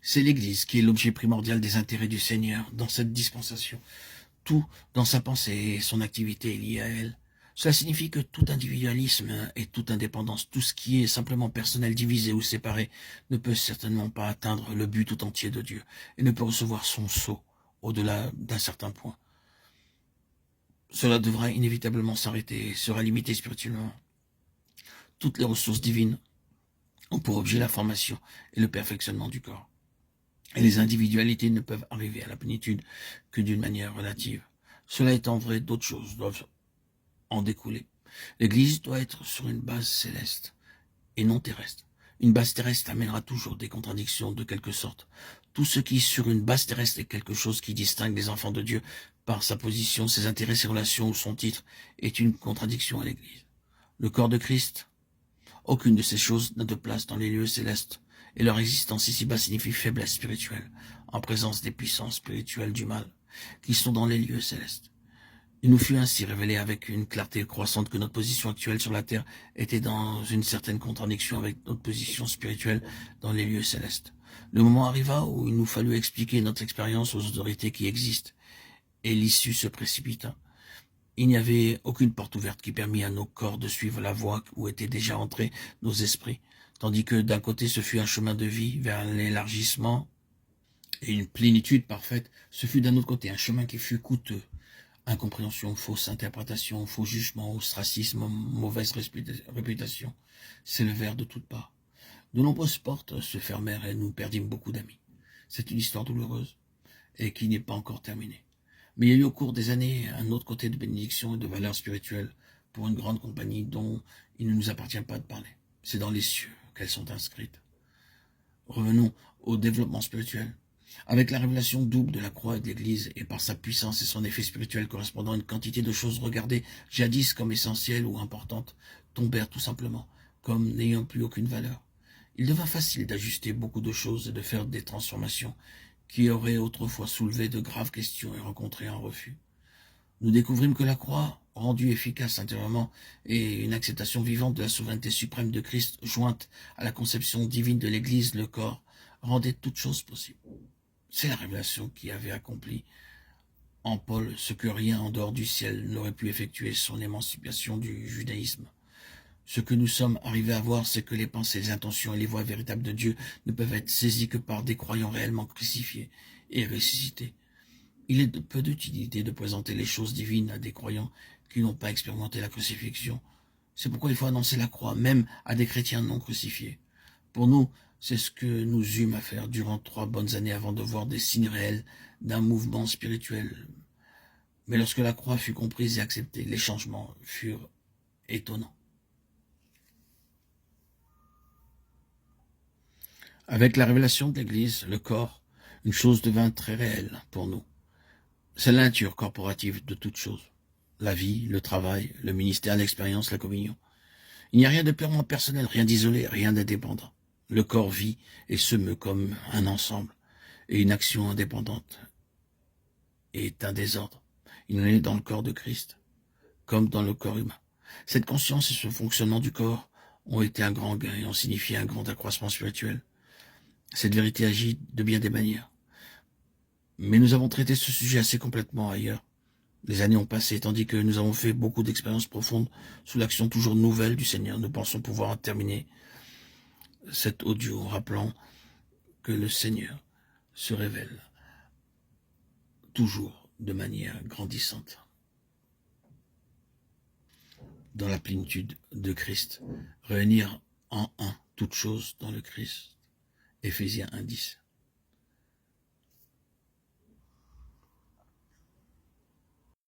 C'est l'Église qui est l'objet primordial des intérêts du Seigneur dans cette dispensation. Tout dans sa pensée et son activité est lié à elle. Cela signifie que tout individualisme et toute indépendance, tout ce qui est simplement personnel, divisé ou séparé, ne peut certainement pas atteindre le but tout entier de Dieu et ne peut recevoir son sceau au-delà d'un certain point. Cela devra inévitablement s'arrêter et sera limité spirituellement. Toutes les ressources divines ont pour objet la formation et le perfectionnement du corps. Et les individualités ne peuvent arriver à la plénitude que d'une manière relative. Cela étant vrai, d'autres choses doivent en découler. L'Église doit être sur une base céleste et non terrestre. Une base terrestre amènera toujours des contradictions de quelque sorte. Tout ce qui, sur une base terrestre, est quelque chose qui distingue les enfants de Dieu par sa position, ses intérêts, ses relations ou son titre, est une contradiction à l'Église. Le corps de Christ, aucune de ces choses n'a de place dans les lieux célestes, et leur existence ici-bas signifie faiblesse spirituelle, en présence des puissances spirituelles du mal, qui sont dans les lieux célestes. Il nous fut ainsi révélé avec une clarté croissante que notre position actuelle sur la terre était dans une certaine contradiction avec notre position spirituelle dans les lieux célestes. Le moment arriva où il nous fallut expliquer notre expérience aux autorités qui existent, et l'issue se précipita. Il n'y avait aucune porte ouverte qui permit à nos corps de suivre la voie où étaient déjà entrés nos esprits, tandis que d'un côté ce fut un chemin de vie vers l'élargissement et une plénitude parfaite, ce fut d'un autre côté un chemin qui fut coûteux. Incompréhension, fausse interprétation, faux jugement, ostracisme, mauvaise réputation s'élevèrent de toutes parts. De nombreuses portes se fermèrent et nous perdîmes beaucoup d'amis. C'est une histoire douloureuse et qui n'est pas encore terminée. Mais il y a eu au cours des années un autre côté de bénédiction et de valeur spirituelle pour une grande compagnie dont il ne nous appartient pas de parler. C'est dans les cieux qu'elles sont inscrites. Revenons au développement spirituel. Avec la révélation double de la croix et de l'Église, et par sa puissance et son effet spirituel correspondant à une quantité de choses regardées jadis comme essentielles ou importantes, tombèrent tout simplement, comme n'ayant plus aucune valeur. Il devint facile d'ajuster beaucoup de choses et de faire des transformations qui auraient autrefois soulevé de graves questions et rencontré un refus. Nous découvrîmes que la croix, rendue efficace intérieurement, et une acceptation vivante de la souveraineté suprême de Christ, jointe à la conception divine de l'Église, le corps, rendait toutes choses possibles. C'est la révélation qui avait accompli en Paul ce que rien en dehors du ciel n'aurait pu effectuer, son émancipation du judaïsme. Ce que nous sommes arrivés à voir, c'est que les pensées, les intentions et les voies véritables de Dieu ne peuvent être saisies que par des croyants réellement crucifiés et ressuscités. Il est de peu d'utilité de présenter les choses divines à des croyants qui n'ont pas expérimenté la crucifixion. C'est pourquoi il faut annoncer la croix, même à des chrétiens non crucifiés. Pour nous, c'est ce que nous eûmes à faire durant 3 bonnes années avant de voir des signes réels d'un mouvement spirituel. Mais lorsque la croix fut comprise et acceptée, les changements furent étonnants. Avec la révélation de l'Église, le corps, une chose devint très réelle pour nous. C'est la nature corporative de toute chose. La vie, le travail, le ministère, l'expérience, la communion. Il n'y a rien de purement personnel, rien d'isolé, rien d'indépendant. Le corps vit et se meut comme un ensemble, et une action indépendante est un désordre. Il en est dans le corps de Christ, comme dans le corps humain. Cette conscience et ce fonctionnement du corps ont été un grand gain et ont signifié un grand accroissement spirituel. Cette vérité agit de bien des manières. Mais nous avons traité ce sujet assez complètement ailleurs. Les années ont passé, tandis que nous avons fait beaucoup d'expériences profondes sous l'action toujours nouvelle du Seigneur. Nous pensons pouvoir terminer cet audio en rappelant que le Seigneur se révèle toujours de manière grandissante dans la plénitude de Christ. Réunir en un toutes choses dans le Christ. Éphésiens 1:10.